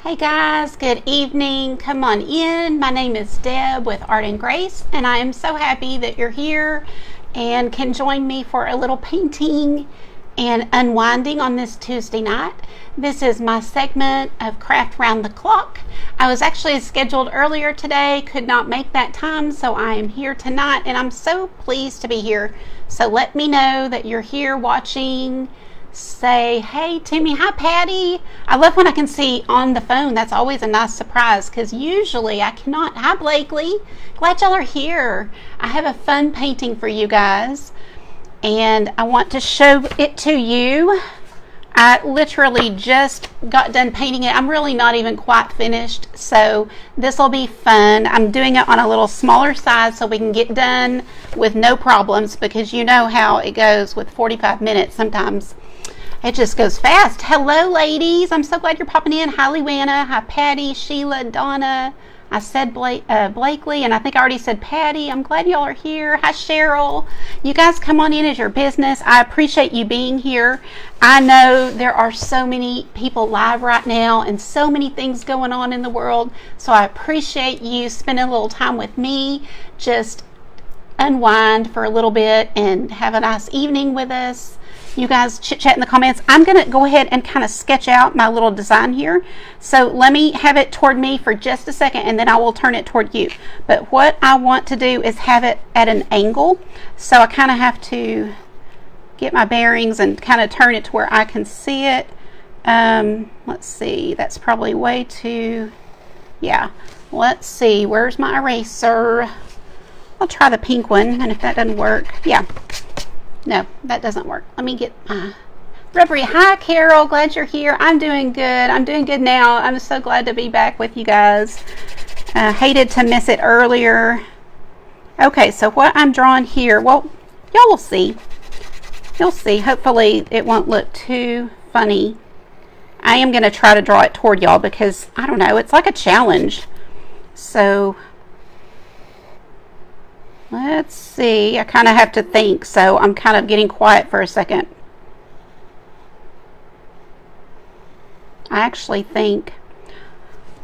Hey guys, good evening. Come on in. My name is Deb with Art and Grace, and I am so happy that you're here and can join me for a little painting and unwinding on this Tuesday night. This is my segment of Craft Round the Clock. I was actually scheduled earlier today, could not make that time, so I am here tonight, and I'm so pleased to be here. So let me know that you're here watching. Say hey to me. Hi Patty. I love when I can see on the phone. That's always a nice surprise because usually I cannot. Hi Blakely. Glad y'all are here. I have a fun painting for you guys and I want to show it to you. I literally just got done painting it. I'm really not even quite finished, so this will be fun. I'm doing it on a little smaller size so we can get done with no problems, because you know how it goes with 45 minutes sometimes. It just goes fast. Hello, ladies. I'm so glad you're popping in. Hi, Lewanna. Hi, Patty, Sheila, Donna. I said Blakely, and I think I already said Patty. I'm glad y'all are here. Hi, Cheryl. You guys come on in as your business. I appreciate you being here. I know there are so many people live right now and so many things going on in the world, so I appreciate you spending a little time with me. Just unwind for a little bit and have a nice evening with us. You guys chit chat in the comments. I'm going to go ahead and kind of sketch out my little design here. So let me have it toward me for just a second and then I will turn it toward you. But what I want to do is have it at an angle. So I kind of have to get my bearings and kind of turn it to where I can see it. Let's see. That's probably way too... Yeah. Let's see. Where's my eraser? I'll try the pink one, and if that doesn't work... Yeah. No, that doesn't work. Let me get my rubbery. Hi, Carol. Glad you're here. I'm doing good. I'm doing good now. I'm so glad to be back with you guys. Hated to miss it earlier. Okay, so what I'm drawing here, well, y'all will see. You'll see. Hopefully it won't look too funny. I am going to try to draw it toward y'all because, I don't know, it's like a challenge. So... let's see. I kind of have to think, so I'm kind of getting quiet for a second. I actually think,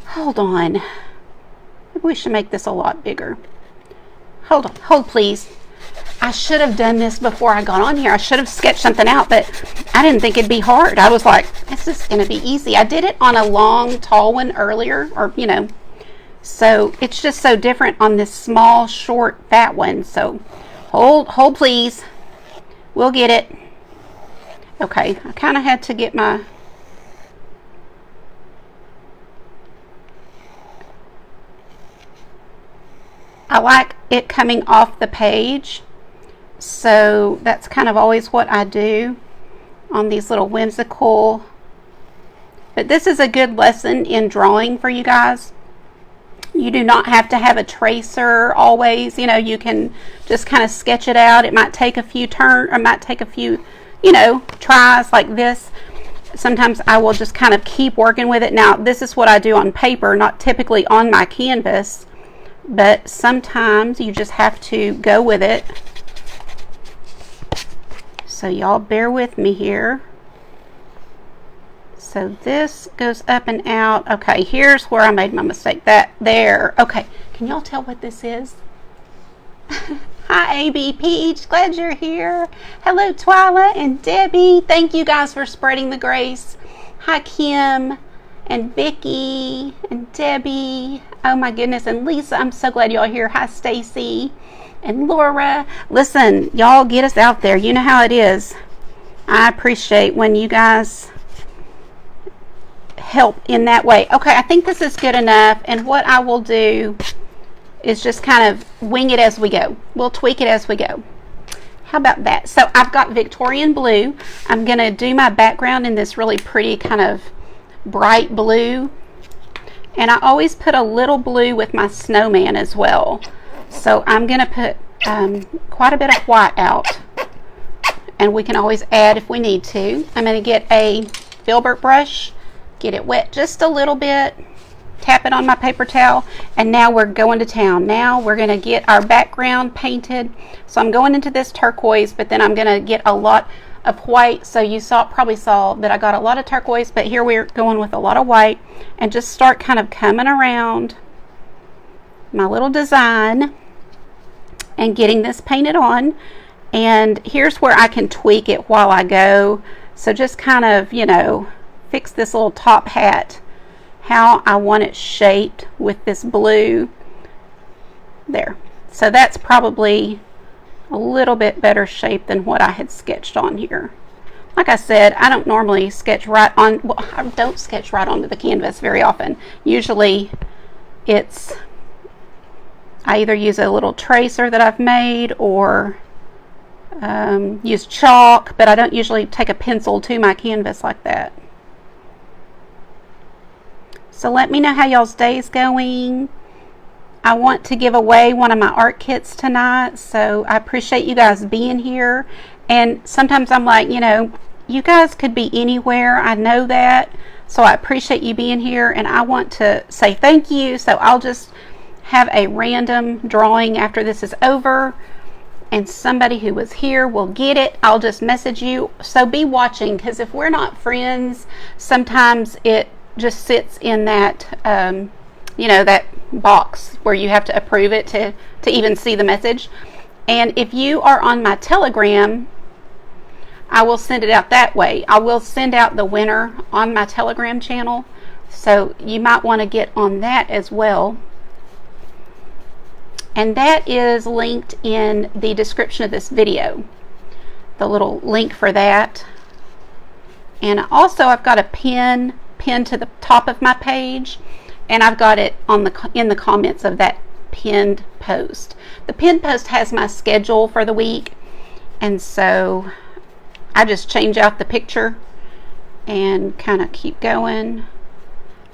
hold on. Maybe we should make this a lot bigger. Hold on, hold please. I should have done this before I got on here. I should have sketched something out, but I didn't think it'd be hard. I was like, this is going to be easy. I did it on a long, tall one earlier, or, you know, so it's just so different on this small, short, fat one. So hold please. We'll get it. Okay, I kind of had to get my... I like it coming off the page. So that's kind of always what I do on these little whimsical... But this is a good lesson in drawing for you guys. You do not have to have a tracer always. You know, you can just kind of sketch it out. It might take a few you know, tries like this. Sometimes I will just kind of keep working with it. Now, this is what I do on paper, not typically on my canvas, but sometimes you just have to go with it. So y'all bear with me here. So this goes up and out. Okay, here's where I made my mistake. That there. Okay, can y'all tell what this is? Hi, AB Peach. Glad you're here. Hello, Twyla and Debbie. Thank you guys for spreading the grace. Hi, Kim and Vicky and Debbie. Oh my goodness, and Lisa. I'm so glad y'all are here. Hi, Stacy and Laura. Listen, y'all get us out there. You know how it is. I appreciate when you guys help in that way. Okay, I think this is good enough, and what I will do is just kind of wing it as we go. We'll tweak it as we go. How about that? So I've got Victorian blue. I'm going to do my background in this really pretty kind of bright blue, and I always put a little blue with my snowman as well. So I'm going to put quite a bit of white out, and we can always add if we need to. I'm going to get a filbert brush, get it wet just a little bit, tap it on my paper towel, and now we're going to town. Now we're going to get our background painted. So I'm going into this turquoise, but then I'm going to get a lot of white, so you probably saw that I got a lot of turquoise, but here we're going with a lot of white, and just start kind of coming around my little design and getting this painted on. And here's where I can tweak it while I go. So just kind of, you know, fix this little top hat how I want it shaped with this blue there. So that's probably a little bit better shape than what I had sketched on here. Like I said, I don't normally sketch right on, well, I don't sketch right onto the canvas very often. Usually it's, I either use a little tracer that I've made or use chalk, but I don't usually take a pencil to my canvas like that. So let me know how y'all's day's going. I want to give away one of my art kits tonight, so I appreciate you guys being here. And sometimes I'm like, you know, you guys could be anywhere, I know that, so I appreciate you being here, and I want to say thank you. So I'll just have a random drawing after this is over, and somebody who was here will get it. I'll just message you, so be watching, because if we're not friends, sometimes it just sits in that you know, that box where you have to approve it to even see the message. And if you are on my Telegram, I will send it out that way. I will send out the winner on my Telegram channel, so you might want to get on that as well. And that is linked in the description of this video, the little link for that. And also I've got a pin pinned to the top of my page, and I've got it on in the comments of that pinned post. The pinned post has my schedule for the week, and so I just change out the picture and kind of keep going.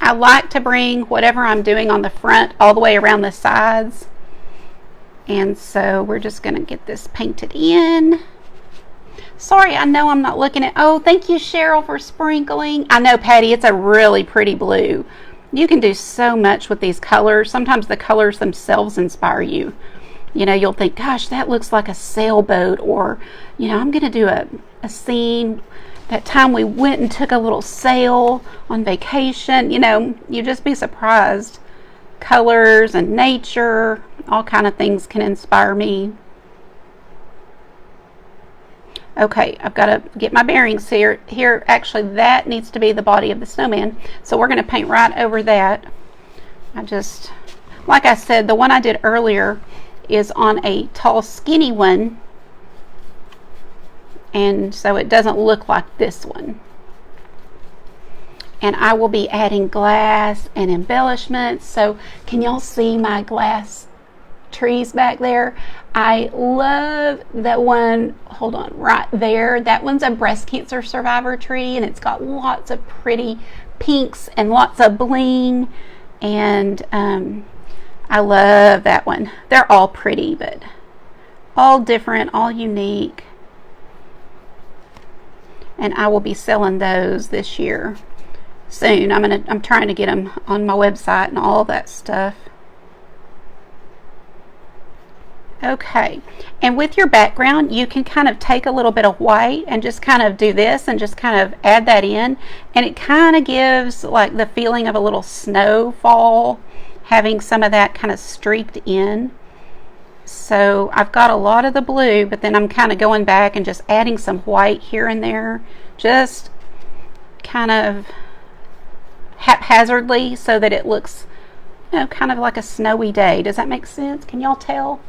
I like to bring whatever I'm doing on the front all the way around the sides, and so we're just going to get this painted in. Sorry, I know I'm not looking at, oh, thank you, Cheryl, for sprinkling. I know, Patty, it's a really pretty blue. You can do so much with these colors. Sometimes the colors themselves inspire you. You know, you'll think, gosh, that looks like a sailboat, or, you know, I'm going to do a scene. That time we went and took a little sail on vacation. You know, you just be surprised. Colors and nature, all kind of things can inspire me. Okay, I've got to get my bearings here. Here, actually, that needs to be the body of the snowman. So we're going to paint right over that. Like I said, the one I did earlier is on a tall, skinny one. And so it doesn't look like this one. And I will be adding glass and embellishments. So can y'all see my glass trees back there? I love that one. Hold on, right there. That one's a breast cancer survivor tree, and it's got lots of pretty pinks and lots of bling, and I love that one. They're all pretty, but all different, all unique, and I will be selling those this year soon. I'm trying to get them on my website and all that stuff. Okay, and with your background, you can kind of take a little bit of white and just kind of do this and just kind of add that in, and it kind of gives like the feeling of a little snowfall, having some of that kind of streaked in. So I've got a lot of the blue, but then I'm kind of going back and just adding some white here and there, just kind of haphazardly, so that it looks, you know, kind of like a snowy day. Does that make sense? Can y'all tell?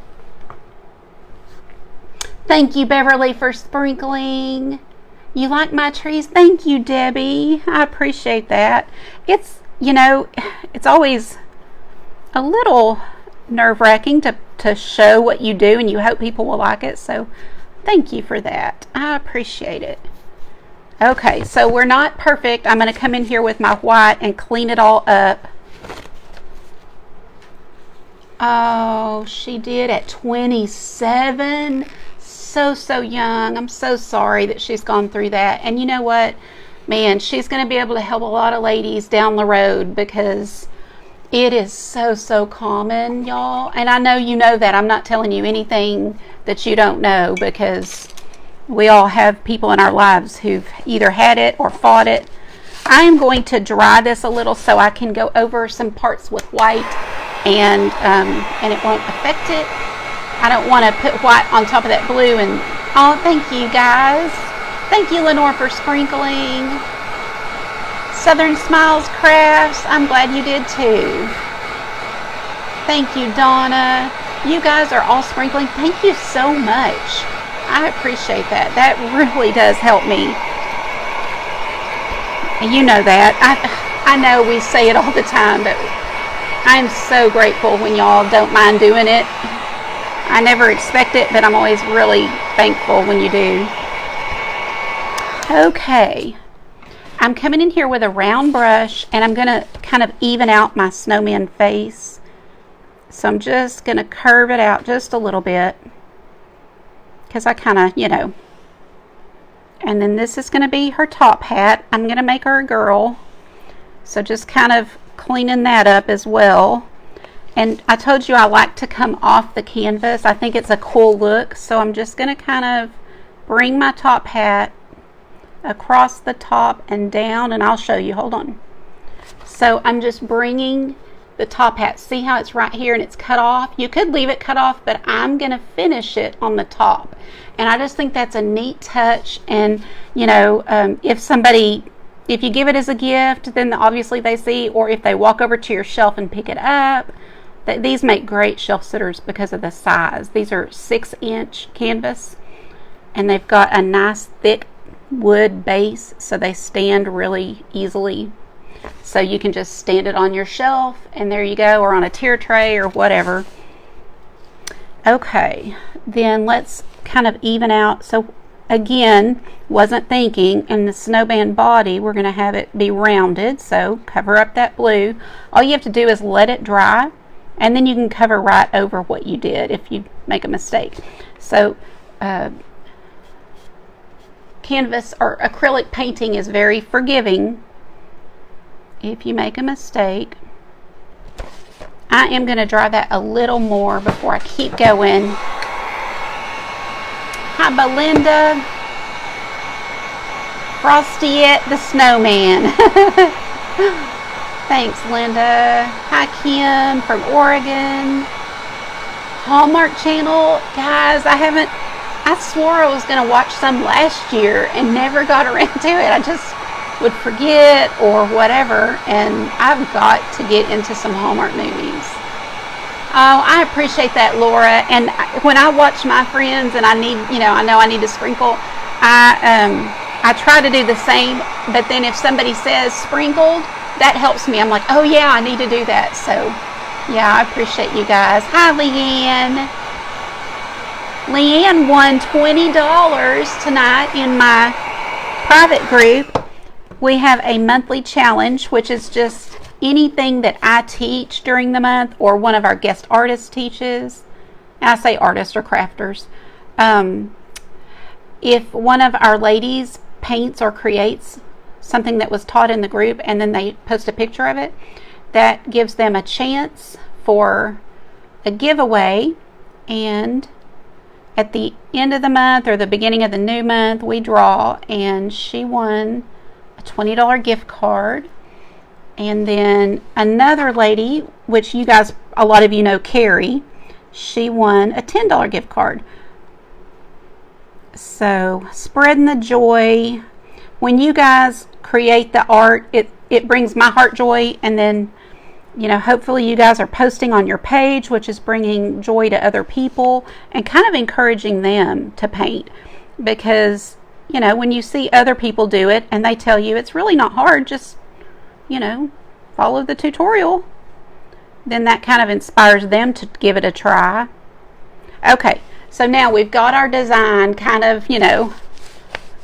Thank you, Beverly, for sprinkling. You like my trees? Thank you, Debbie. I appreciate that. It's, you know, it's always a little nerve-wracking to show what you do, and you hope people will like it. So thank you for that. I appreciate it. Okay, so we're not perfect. I'm going to come in here with my white and clean it all up. Oh, she did at 27. So young. I'm so sorry that she's gone through that. And you know what, man, she's going to be able to help a lot of ladies down the road, because it is so common, y'all. And I know you know that. I'm not telling you anything that you don't know, because we all have people in our lives who've either had it or fought it. I am going to dry this a little so I can go over some parts with white and it won't affect it. I don't want to put white on top of that blue. And oh, thank you guys. Thank you, Lenore, for sprinkling. Southern Smiles Crafts, I'm glad you did too. Thank you, Donna. You guys are all sprinkling. Thank you so much. I appreciate that. That really does help me. And you know that. I know we say it all the time, but I'm so grateful when y'all don't mind doing it. I never expect it, but I'm always really thankful when you do. Okay. I'm coming in here with a round brush, and I'm going to kind of even out my snowman face. So I'm just going to curve it out just a little bit, because I kind of, you know. And then this is going to be her top hat. I'm going to make her a girl. So just kind of cleaning that up as well. And I told you I like to come off the canvas. I think it's a cool look. So I'm just going to kind of bring my top hat across the top and down. And I'll show you. Hold on. So I'm just bringing the top hat. See how it's right here and it's cut off? You could leave it cut off, but I'm going to finish it on the top. And I just think that's a neat touch. And, you know, if you give it as a gift, then obviously they see, or if they walk over to your shelf and pick it up, these make great shelf sitters because of the size. These are 6-inch canvas, and they've got a nice thick wood base, so they stand really easily. So you can just stand it on your shelf, and there you go, or on a tier tray or whatever. Okay, then let's kind of even out. So again, wasn't thinking, in the snowman body, we're going to have it be rounded, so cover up that blue. All you have to do is let it dry, and then you can cover right over what you did if you make a mistake. So canvas or acrylic painting is very forgiving if you make a mistake. I am going to dry that a little more before I keep going. Hi, Belinda. Frostiette the Snowman. Thanks, Linda. Hi, Kim from Oregon. Hallmark Channel. Guys, I swore I was going to watch some last year and never got around to it. I just would forget or whatever, and I've got to get into some Hallmark movies. Oh, I appreciate that, Laura. And when I watch my friends and I know I need to sprinkle, I try to do the same, but then if somebody says sprinkled, that helps me. I'm like, oh yeah, I need to do that. So yeah, I appreciate you guys. Hi, Leanne. Leanne won $20 tonight in my private group. We have a monthly challenge, which is just anything that I teach during the month or one of our guest artists teaches. And I say artists or crafters. If one of our ladies paints or creates something that was taught in the group and then they post a picture of it, that gives them a chance for a giveaway. And at the end of the month or the beginning of the new month, we draw, and she won a $20 gift card. And then another lady, which you guys, a lot of you know, Carrie, she won a $10 gift card. So spreading the joy. When you guys create the art, it brings my heart joy, and then, you know, hopefully you guys are posting on your page, which is bringing joy to other people and kind of encouraging them to paint. Because, you know, when you see other people do it and they tell you it's really not hard, just, you know, follow the tutorial, then that kind of inspires them to give it a try. Okay, so now we've got our design kind of, you know,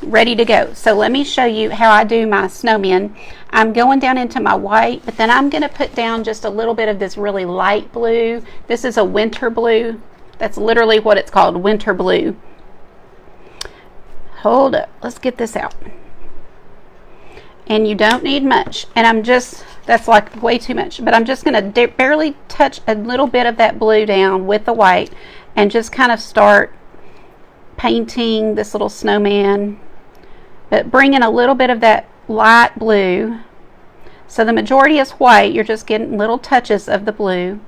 ready to go. So let me show you how I do my snowman. I'm going down into my white, but then I'm going to put down just a little bit of this really light blue. This is a winter blue. That's literally what it's called, winter blue. Hold up, let's get this out. And you don't need much, and that's like way too much, but I'm just going to barely touch a little bit of that blue down with the white and just kind of start painting this little snowman, but bring in a little bit of that light blue. So the majority is white. You're just getting little touches of the blue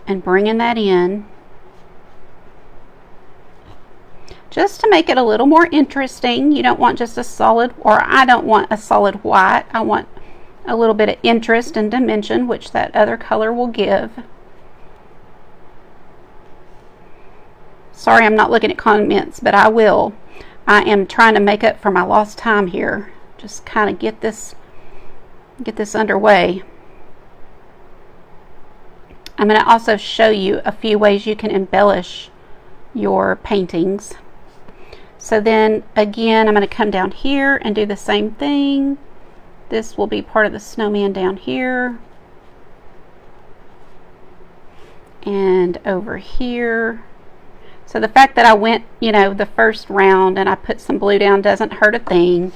and bringing that in just to make it a little more interesting. You don't want just a solid, or I don't want a solid white. I want a little bit of interest and dimension, which that other color will give. Sorry, I'm not looking at comments, but I will. I am trying to make up for my lost time here. Just kind of get this underway. I'm going to also show you a few ways you can embellish your paintings. So then again, I'm going to come down here and do the same thing. This will be part of the snowman down here. And over here. So the fact that I went, the first round and I put some blue down doesn't hurt a thing.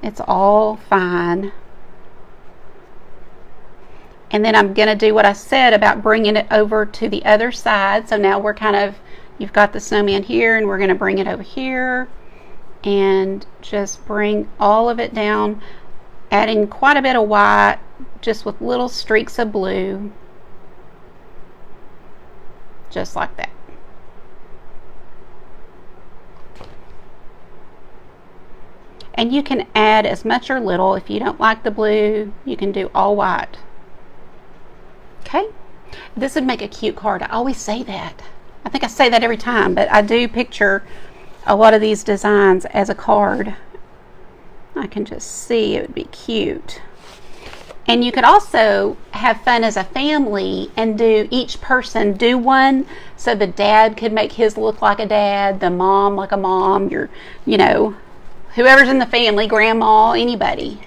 It's all fine. And then I'm going to do what I said about bringing it over to the other side. So now we're you've got the snowman here, and we're going to bring it over here and just bring all of it down, adding quite a bit of white, just with little streaks of blue, just like that. And you can add as much or little. If you don't like the blue, you can do all white. Okay, this would make a cute card. I always say that. I think I say that every time, but I do picture a lot of these designs as a card. I can just see it would be cute. And you could also have fun as a family and do each person do one. So the dad could make his look like a dad, the mom like a mom, whoever's in the family, grandma, anybody.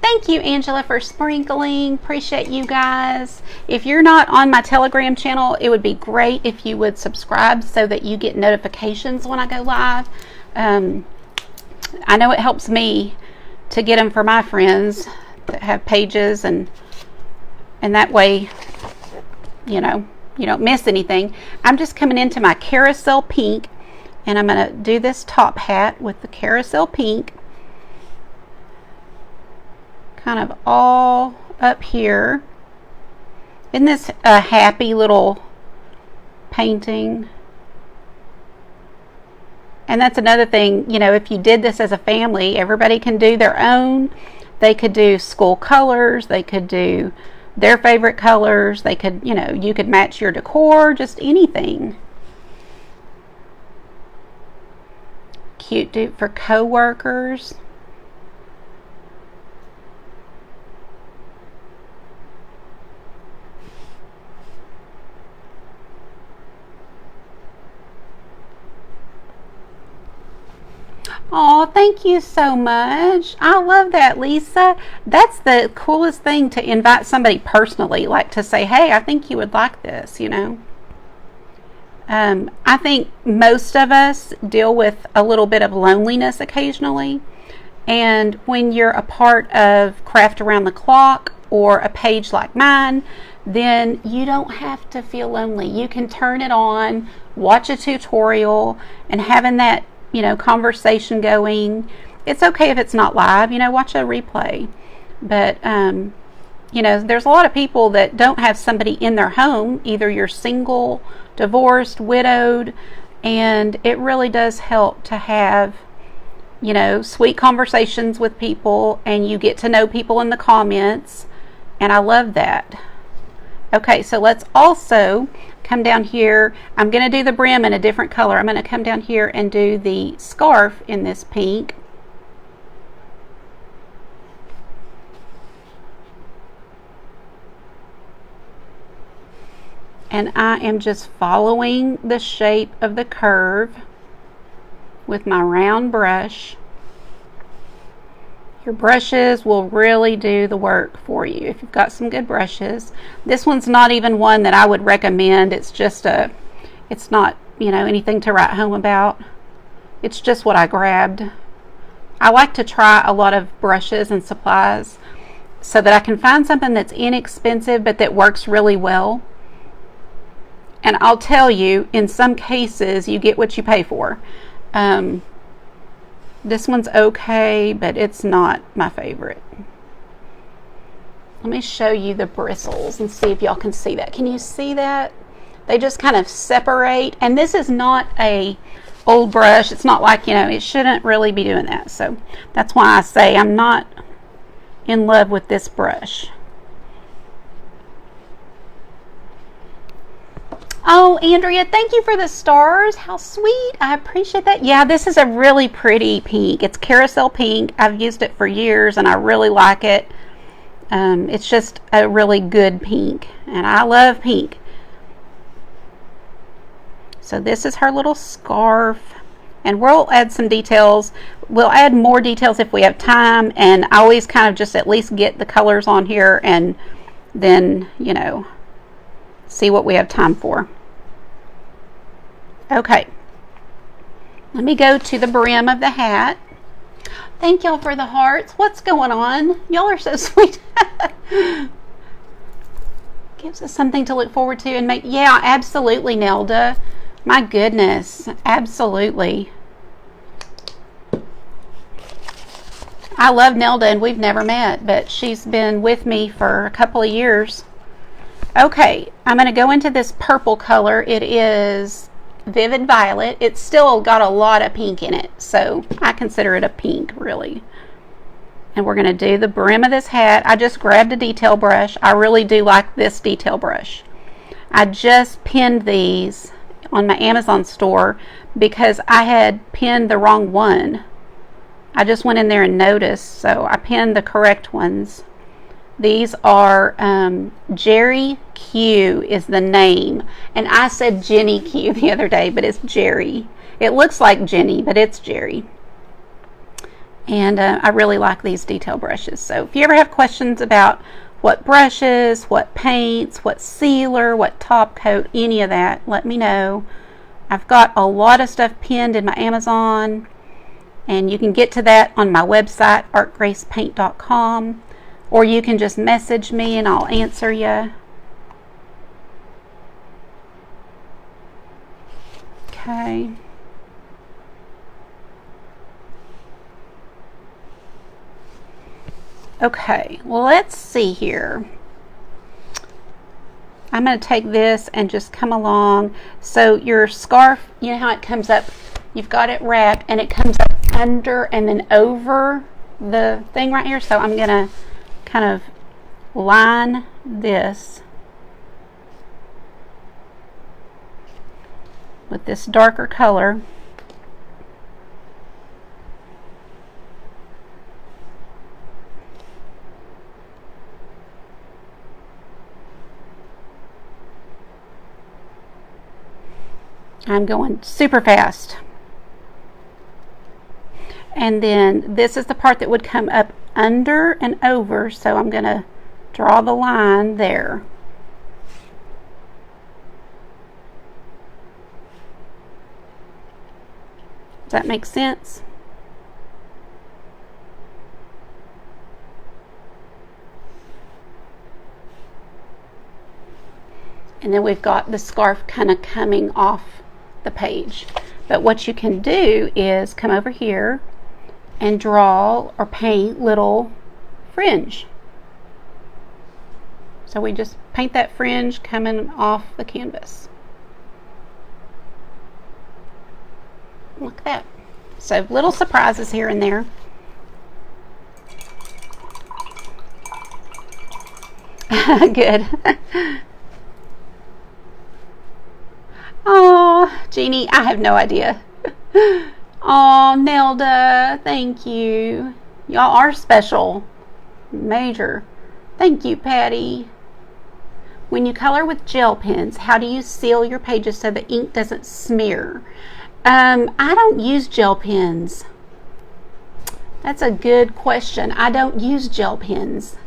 Thank you, Angela, for sprinkling. Appreciate you guys. If you're not on my Telegram channel, it would be great if you would subscribe so that you get notifications when I go live. I know it helps me to get them for my friends that have pages, and that way, you don't miss anything. I'm just coming into my carousel pink, and I'm going to do this top hat with the carousel pink. Kind of all up here. Isn't this a happy little painting? And that's another thing, if you did this as a family, everybody can do their own. They could do school colors, they could do their favorite colors, they could, you could match your decor, just anything. Cute dupe for co-workers. Oh, thank you so much. I love that, Lisa. That's the coolest thing, to invite somebody personally, like to say, hey, I think you would like this, I think most of us deal with a little bit of loneliness occasionally. And when you're a part of Craft Around the Clock or a page like mine, then you don't have to feel lonely. You can turn it on, watch a tutorial, and having that conversation going. It's okay if it's not live, watch a replay. But, there's a lot of people that don't have somebody in their home. Either you're single, divorced, widowed, and it really does help to have, sweet conversations with people, and you get to know people in the comments, and I love that. Okay, so let's also come down here. I'm going to do the brim in a different color. I'm going to come down here and do the scarf in this pink. And I am just following the shape of the curve with my round brush. Your brushes will really do the work for you if you've got some good brushes. This one's not even one that I would recommend. It's just it's not, anything to write home about. It's just what I grabbed. I like to try a lot of brushes and supplies so that I can find something that's inexpensive but that works really well. And I'll tell you, in some cases, you get what you pay for. This one's okay, but it's not my favorite. Let me show you the bristles and see if y'all can see that. Can you see that? They just kind of separate. And this is not a old brush. It's not like, you know, it shouldn't really be doing that. So that's why I say I'm not in love with this brush. Oh, Andrea, thank you for the stars. How sweet. I appreciate that. Yeah, this is a really pretty pink. It's carousel pink. I've used it for years and I really like it. It's just a really good pink, and I love pink. So this is her little scarf, and we'll add some details. We'll add more details if we have time, and I always kind of just at least get the colors on here and then, you know, see what we have time for. Okay, let me go to the brim of the hat. Thank y'all for the hearts. What's going on? Y'all are so sweet. Gives us something to look forward to and make. Yeah, absolutely, Nelda. My goodness, absolutely. I love Nelda, and we've never met, but she's been with me for a couple of years. Okay, I'm going to go into this purple color. It is Vivid Violet. It's still got a lot of pink in it, so I consider it a pink, really. And we're going to do the brim of this hat. I just grabbed a detail brush. I really do like this detail brush. I just pinned these on my Amazon store because I had pinned the wrong one. I just went in there and noticed, so I pinned the correct ones. These are Jerry Q is the name, and I said Jenny Q the other day, but it's Jerry. It looks like Jenny, but it's Jerry. And I really like these detail brushes. So if you ever have questions about what brushes, what paints, what sealer, what top coat, any of that, let me know. I've got a lot of stuff pinned in my Amazon, and you can get to that on my website, artgracepaint.com, or you can just message me and I'll answer you. Okay. Okay, well, let's see here. I'm going to take this and just come along. So your scarf, you know how it comes up, you've got it wrapped and it comes up under and then over the thing right here. So I'm going to kind of line this with this darker color. I'm going super fast. And then this is the part that would come up under and over, so I'm going to draw the line there. Does that make sense? And then we've got the scarf kind of coming off the page. But what you can do is come over here and draw or paint little fringe. So we just paint that fringe coming off the canvas. Like that. So little surprises here and there. Good. Oh, Jeannie, I have no idea. Oh, Nelda, thank you. Y'all are special. Major. Thank you, Patty. When you color with gel pens, how do you seal your pages so the ink doesn't smear? I don't use gel pens. That's a good question. I don't use gel pens.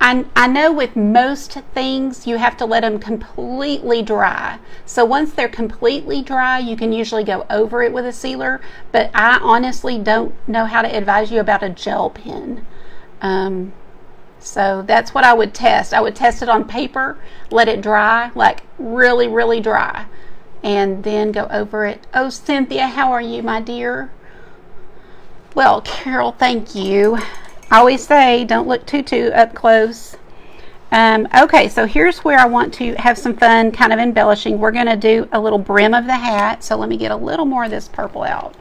I know with most things you have to let them completely dry. So once they're completely dry, you can usually go over it with a sealer, but I honestly don't know how to advise you about a gel pen. So that's what I would test. I would test it on paper, let it dry, like really, really dry, and then go over it. Oh, Cynthia, how are you, my dear? Well, Carol, thank you. I always say don't look too up close. Okay, so here's where I want to have some fun kind of embellishing. We're going to do a little brim of the hat. So let me get a little more of this purple out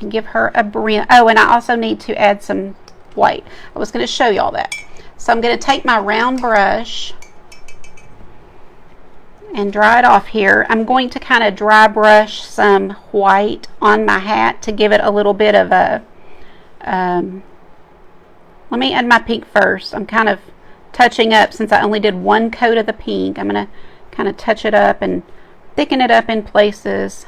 and give her a brim. Oh, and I also need to add some white. I was going to show you all that. So I'm going to take my round brush and dry it off here. I'm going to kind of dry brush some white on my hat to give it a little bit of a, let me add my pink first. I'm kind of touching up since I only did one coat of the pink. I'm going to kind of touch it up and thicken it up in places.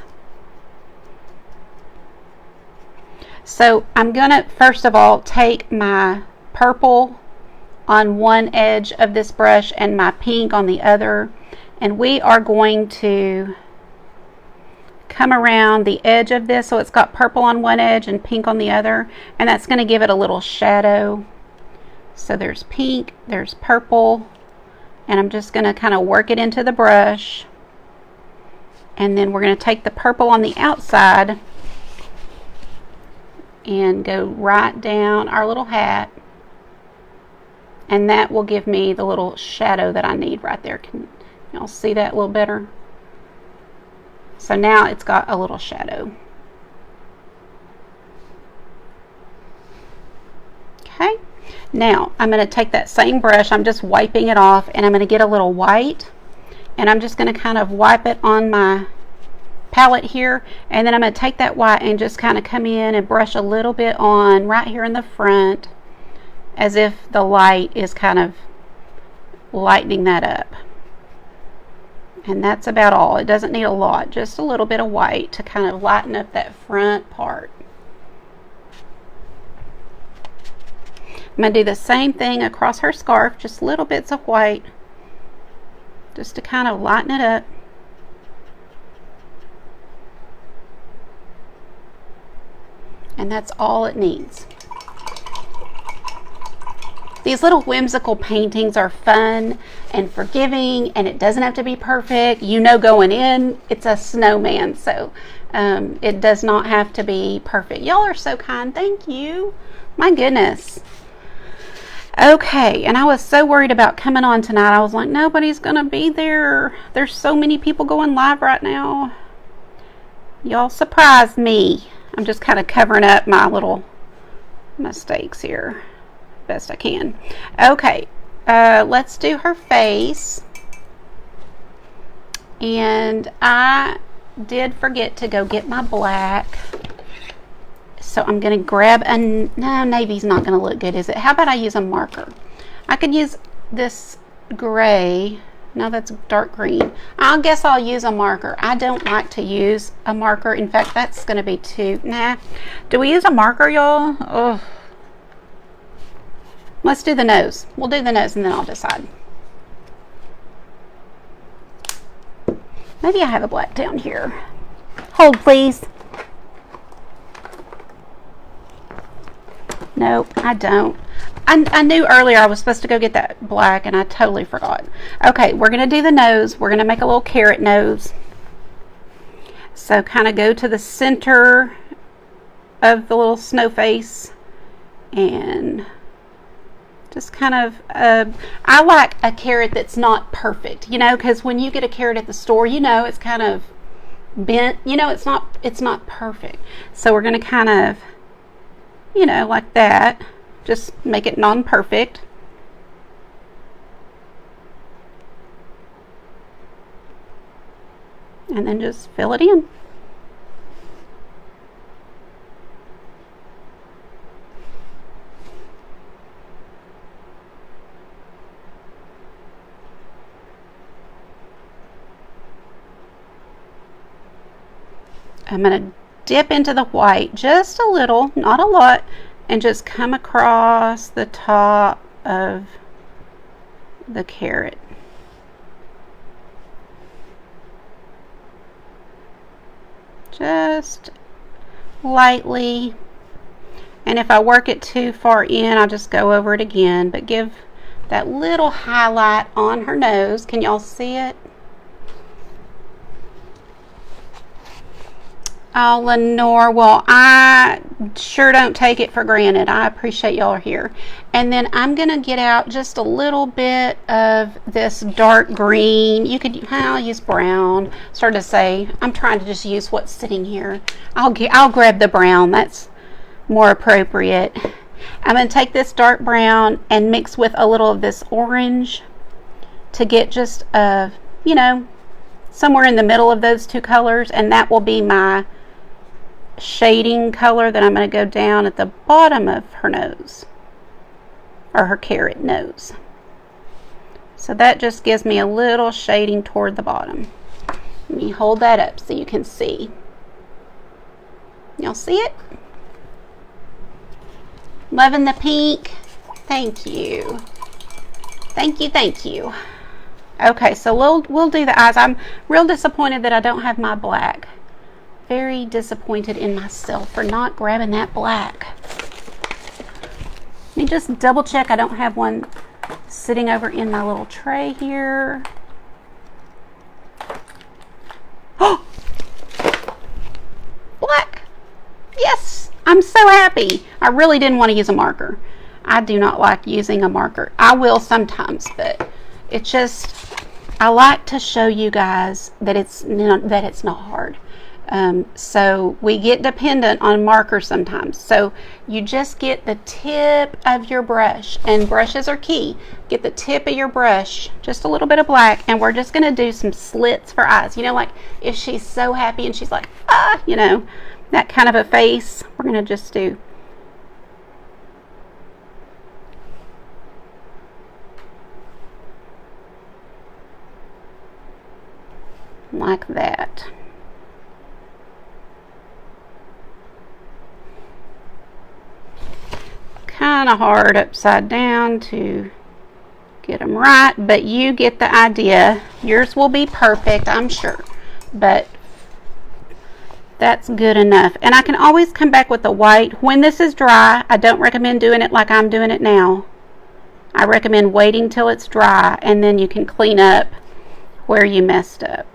So I'm going to first of all take my purple on one edge of this brush and my pink on the other, and we are going to come around the edge of this so it's got purple on one edge and pink on the other, and that's going to give it a little shadow. So there's pink, there's purple, and I'm just going to kind of work it into the brush, and then we're going to take the purple on the outside and go right down our little hat, and that will give me the little shadow that I need right there. Can y'all see that a little better? So now it's got a little shadow. Okay. Now I'm going to take that same brush, I'm just wiping it off, and I'm going to get a little white, and I'm just going to kind of wipe it on my palette here, and then I'm going to take that white and just kind of come in and brush a little bit on right here in the front, as if the light is kind of lightening that up. And that's about all. It doesn't need a lot, just a little bit of white to kind of lighten up that front part. I'm going to do the same thing across her scarf, just little bits of white, just to kind of lighten it up. And that's all it needs. These little whimsical paintings are fun and forgiving, and it doesn't have to be perfect. You know going in, it's a snowman, so it does not have to be perfect. Y'all are so kind. Thank you. My goodness. Okay, and I was so worried about coming on tonight. I was like, nobody's going to be there. There's so many people going live right now. Y'all surprised me. I'm just kind of covering up my little mistakes here best I can. Okay, let's do her face. And I did forget to go get my black. So I'm going to grab a, no, navy's not going to look good, is it? How about I use a marker? I could use this gray. No, that's dark green. I guess I'll use a marker. I don't like to use a marker. In fact, that's going to be too, nah. Do we use a marker, y'all? Oh. Let's do the nose. We'll do the nose and then I'll decide. Maybe I have a black down here. Hold, please. Nope, I don't. I knew earlier I was supposed to go get that black and I totally forgot. Okay, we're going to do the nose. We're going to make a little carrot nose. So kind of go to the center of the little snow face and just kind of, I like a carrot that's not perfect, you know, because when you get a carrot at the store, you know, it's kind of bent, you know, it's not perfect. So we're going to kind of, you know, like that, just make it non-perfect. And then just fill it in. I'm going to dip into the white just a little, not a lot, and just come across the top of the carrot. Just lightly, and if I work it too far in, I'll just go over it again, but give that little highlight on her nose. Can y'all see it? Oh, Lenore, well, I sure don't take it for granted. I appreciate y'all are here. And then I'm going to get out just a little bit of this dark green. You could, I'll use brown. Sort of say, I'm trying to just use what's sitting here. I'll grab the brown. That's more appropriate. I'm going to take this dark brown and mix with a little of this orange to get just, you know, somewhere in the middle of those two colors. And that will be my shading color that I'm going to go down at the bottom of her nose, or her carrot nose. So that just gives me a little shading toward the bottom. Let me hold that up so you can see. Y'all see it? Loving the pink. Thank you. Thank you, thank you. Okay, so we'll do the eyes. I'm real disappointed that I don't have my black. Very disappointed in myself for not grabbing that black. Let me just double check I don't have one sitting over in my little tray here. Oh! Black! Yes! I'm so happy. I really didn't want to use a marker. I do not like using a marker. I will sometimes, but it's just, I like to show you guys that it's not hard. So we get dependent on markers sometimes. So you just get the tip of your brush, and brushes are key. Get the tip of your brush, just a little bit of black, and we're just going to do some slits for eyes. You know, like if she's so happy and she's like, ah, you know, that kind of a face, we're going to just do. Like that. Kind of hard upside down to get them right, but you get the idea. Yours will be perfect, I'm sure, but that's good enough. And I can always come back with the white. When this is dry, I don't recommend doing it like I'm doing it now. I recommend waiting till it's dry, and then you can clean up where you messed up.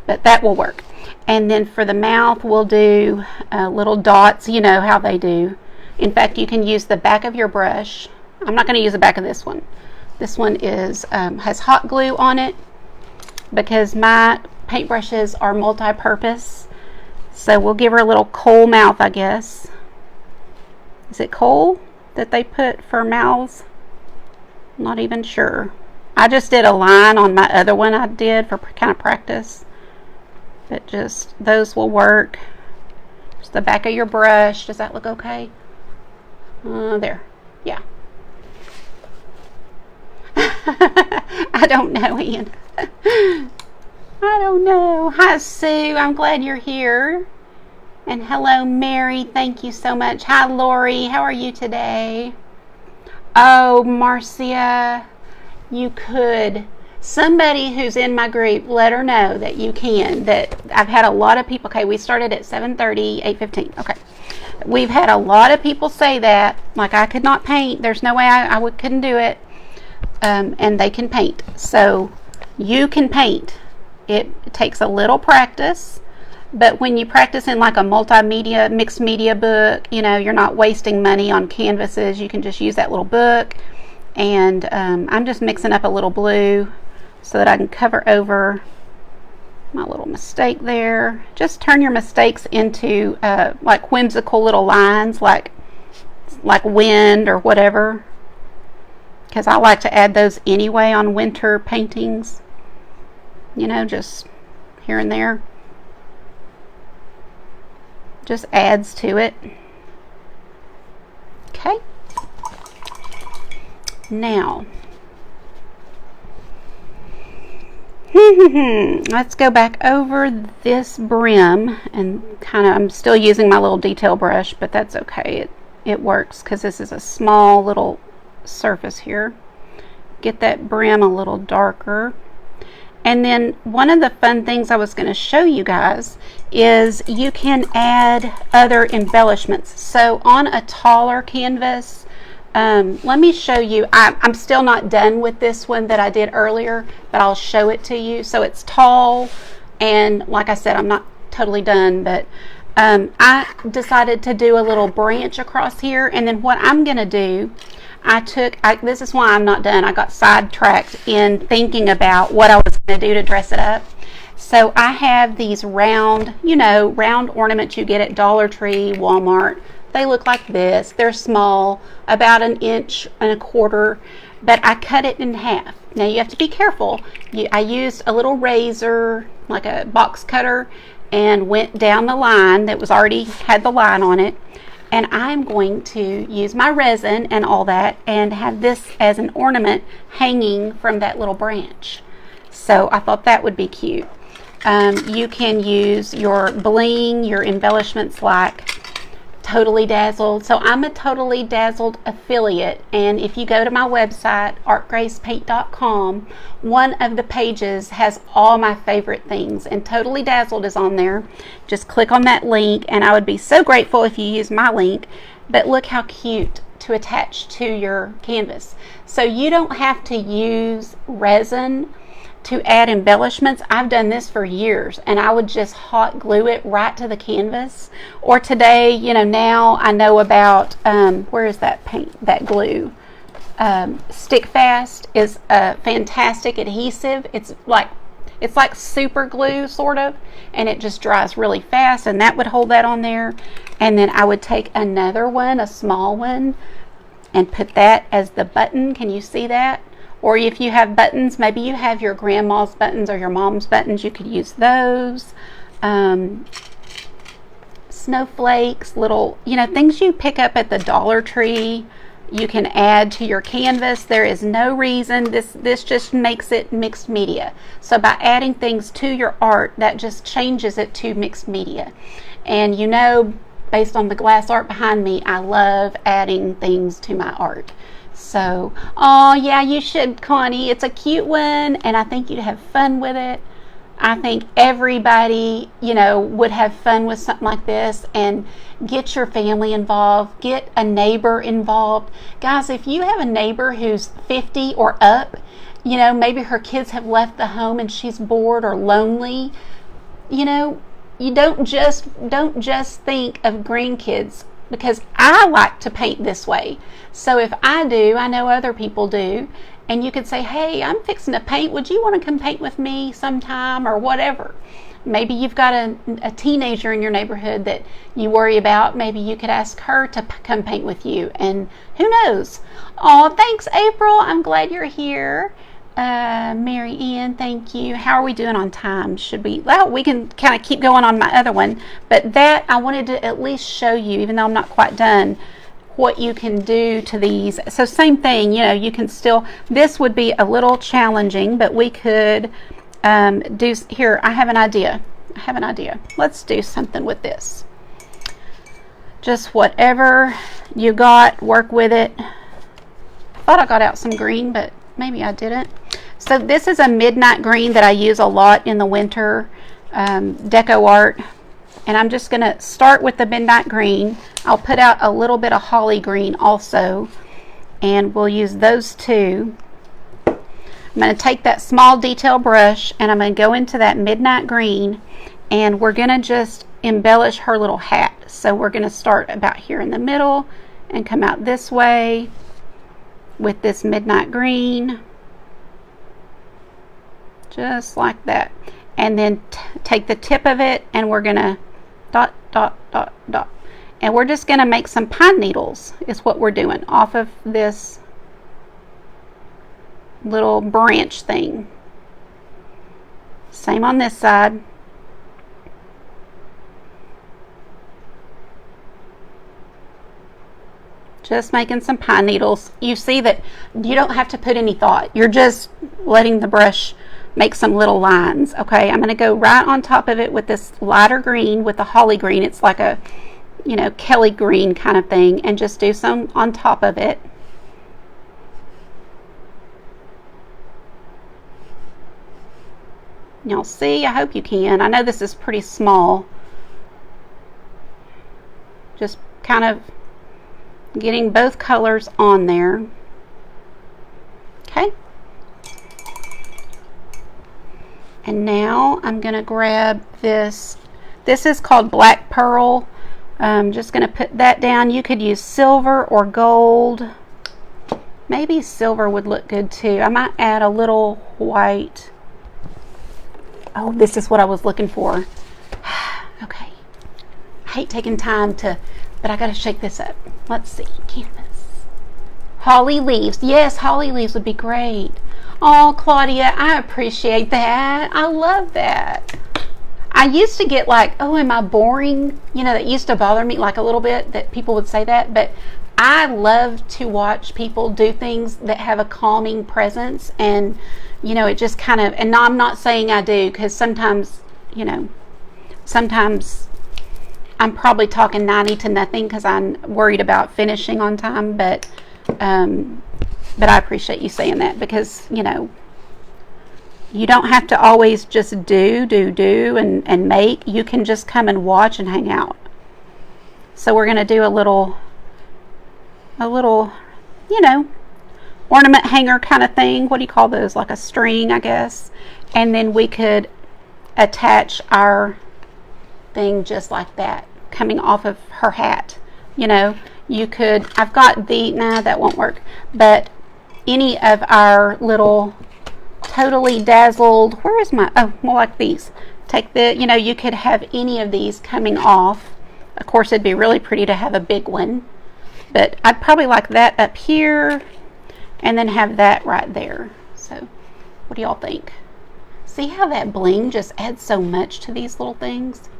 But that will work. And then for the mouth, we'll do little dots. You know how they do. In fact, you can use the back of your brush. I'm not going to use the back of this one. This one is has hot glue on it because my paintbrushes are multi-purpose. So we'll give her a little coal mouth, I guess. Is it coal that they put for mouths? I'm not even sure. I just did a line on my other one I did for kind of practice. But just, those will work. Just the back of your brush. Does that look okay? There. Yeah. I don't know, Ian. I don't know. Hi, Sue. I'm glad you're here. And hello, Mary. Thank you so much. Hi, Lori. How are you today? Oh, Marcia, you could. Somebody who's in my group, let her know that you can. That I've had a lot of people. Okay, we started at 7:30, 8:15. Okay. We've had a lot of people say that, like I could not paint. There's no way I couldn't do it. And they can paint. So you can paint. It takes a little practice. But when you practice in like a multimedia, mixed media book, you know, you're not wasting money on canvases. You can just use that little book. And I'm just mixing up a little blue so that I can cover over my little mistake there. Just turn your mistakes into like whimsical little lines, like wind or whatever, because I like to add those anyway on winter paintings, you know, just here and there. Just adds to it. Okay, now let's go back over this brim and kind of, I'm still using my little detail brush, but that's okay. It works because this is a small little surface here. Get that brim a little darker. And then one of the fun things I was going to show you guys is you can add other embellishments. So on a taller canvas, let me show you. I'm still not done with this one that I did earlier, but I'll show it to you. So it's tall, and like I said, I'm not totally done, but I decided to do a little branch across here, and then what I'm going to do, this is why I'm not done. I got sidetracked in thinking about what I was going to do to dress it up. So I have these round, round ornaments you get at Dollar Tree, Walmart. They look like this. They're small, about 1.25 inches, but I cut it in half. Now you have to be careful. I used a little razor, like a box cutter, and went down the line that was already had the line on it. And I'm going to use my resin and all that and have this as an ornament hanging from that little branch. So I thought that would be cute. You can use your bling, your embellishments like Totally Dazzled. So I'm a Totally Dazzled affiliate, and if you go to my website, artgracepaint.com, one of the pages has all my favorite things, and Totally Dazzled is on there. Just click on that link, and I would be so grateful if you use my link. But look how cute to attach to your canvas. So you don't have to use resin to add embellishments. I've done this for years, and I would just hot glue it right to the canvas. Or today, now I know about where is that paint, that glue? Stick Fast is a fantastic adhesive. It's like super glue sort of, and it just dries really fast, and that would hold that on there. And then I would take another one, a small one, and put that as the button. Can you see that? Or if you have buttons, maybe you have your grandma's buttons or your mom's buttons, you could use those. Snowflakes, little, things you pick up at the Dollar Tree, you can add to your canvas. There is no reason. This just makes it mixed media. So by adding things to your art, that just changes it to mixed media. And based on the glass art behind me, I love adding things to my art. So, oh yeah, you should, Connie. It's a cute one, and I think you'd have fun with it. I think everybody, would have fun with something like this, and get your family involved, get a neighbor involved. Guys, if you have a neighbor who's 50 or up, maybe her kids have left the home and she's bored or lonely, you don't just think of grandkids, because I like to paint this way. So if I do, I know other people do, and you could say, hey, I'm fixing to paint. Would you want to come paint with me sometime, or whatever? Maybe you've got a teenager in your neighborhood that you worry about. Maybe you could ask her to come paint with you, and who knows? Oh, thanks, April. I'm glad you're here. Mary Ann, thank you. How are we doing on time? We can kind of keep going on my other one, but that I wanted to at least show you, even though I'm not quite done, what you can do to these. So same thing, you can still, this would be a little challenging, but we could do, here, I have an idea. Let's do something with this. Just whatever you got, work with it. I thought I got out some green, but maybe I didn't. So this is a midnight green that I use a lot in the winter deco art, and I'm just going to start with the midnight green. I'll put out a little bit of holly green also, and we'll use those two. I'm going to take that small detail brush, and I'm going to go into that midnight green, and we're going to just embellish her little hat. So we're going to start about here in the middle and come out this way with this midnight green, just like that, and then take the tip of it, and we're gonna dot dot dot dot, and we're just gonna make some pine needles is what we're doing off of this little branch thing. Same on this side. Just making some pine needles. You see that you don't have to put any thought. You're just letting the brush make some little lines. Okay, I'm going to go right on top of it with this lighter green, with the holly green. It's like a, Kelly green kind of thing, and just do some on top of it. Y'all see? I hope you can. I know this is pretty small. Just kind of Getting both colors on there. Okay. And now I'm going to grab this. This is called Black Pearl. I'm just going to put that down. You could use silver or gold. Maybe silver would look good too. I might add a little white. Oh, this is what I was looking for. Okay. I hate taking time to, but I got to shake this up. Let's see. Canvas. Holly leaves. Yes, holly leaves would be great. Oh, Claudia, I appreciate that. I love that. I used to get like, oh, am I boring? You know, that used to bother me like a little bit that people would say that. But I love to watch people do things that have a calming presence. And, you know, it just kind of, and I'm not saying I do, because sometimes, you know, sometimes I'm probably talking 90 to nothing because I'm worried about finishing on time. But I appreciate you saying that, because, you know, you don't have to always just do and make. You can just come and watch and hang out. So we're going to do a little, you know, ornament hanger kind of thing. What do you call those? Like a string, I guess. And then we could attach our thing just like that, coming off of her hat. You know, you could, I've got the, nah, that won't work. But any of our little totally dazzled, where is my, oh, more like these. Take the, you know, you could have any of these coming off. Of course, it'd be really pretty to have a big one, but I'd probably like that up here and then have that right there. So what do y'all think? See how that bling just adds so much to these little things?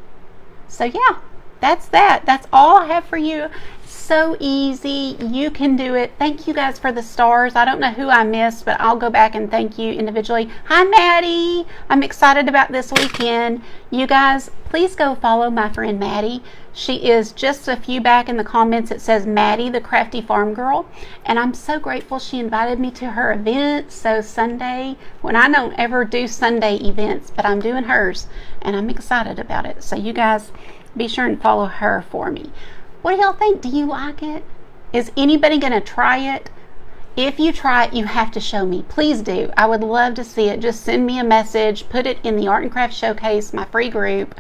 So yeah, that's that. That's all I have for you. So easy. You can do it. Thank you guys for the stars. I don't know who I missed, but I'll go back and thank you individually. Hi, Maddie. I'm excited about this weekend. You guys, please go follow my friend Maddie. She is just a few back in the comments. It says Maddie, the Crafty Farm Girl. And I'm so grateful she invited me to her event. So Sunday, when I don't ever do Sunday events, but I'm doing hers, and I'm excited about it. So you guys, be sure and follow her for me. What do y'all think? Do you like it? Is anybody going to try it? If you try it, you have to show me. Please do. I would love to see it. Just send me a message. Put it in the Art and Craft Showcase, my free group.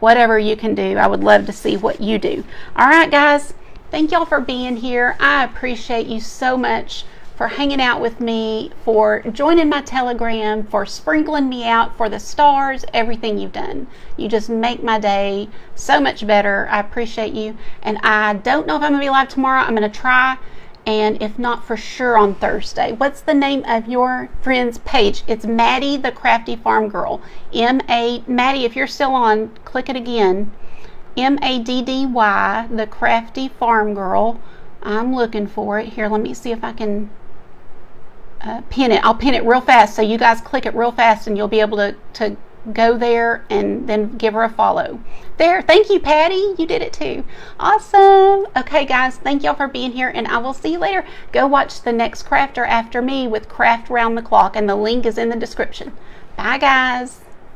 Whatever you can do. I would love to see what you do. All right, guys. Thank y'all for being here. I appreciate you so much for hanging out with me, for joining my Telegram, for sprinkling me out, for the stars, everything you've done. You just make my day so much better. I appreciate you. And I don't know if I'm going to be live tomorrow. I'm going to try. And if not, for sure on Thursday. What's the name of your friend's page? It's Maddie, the Crafty Farm Girl. Maddie, if you're still on, click it again. Maddy, the Crafty Farm Girl. I'm looking for it. Here, let me see if I can pin it. I'll pin it real fast, so you guys click it real fast and you'll be able to go there and then give her a follow. There, thank you, Patty. You did it too. Awesome. Okay, guys, thank y'all for being here, and I will see you later. Go watch the next crafter after me with Craft Round the Clock, and the link is in the description. Bye, guys.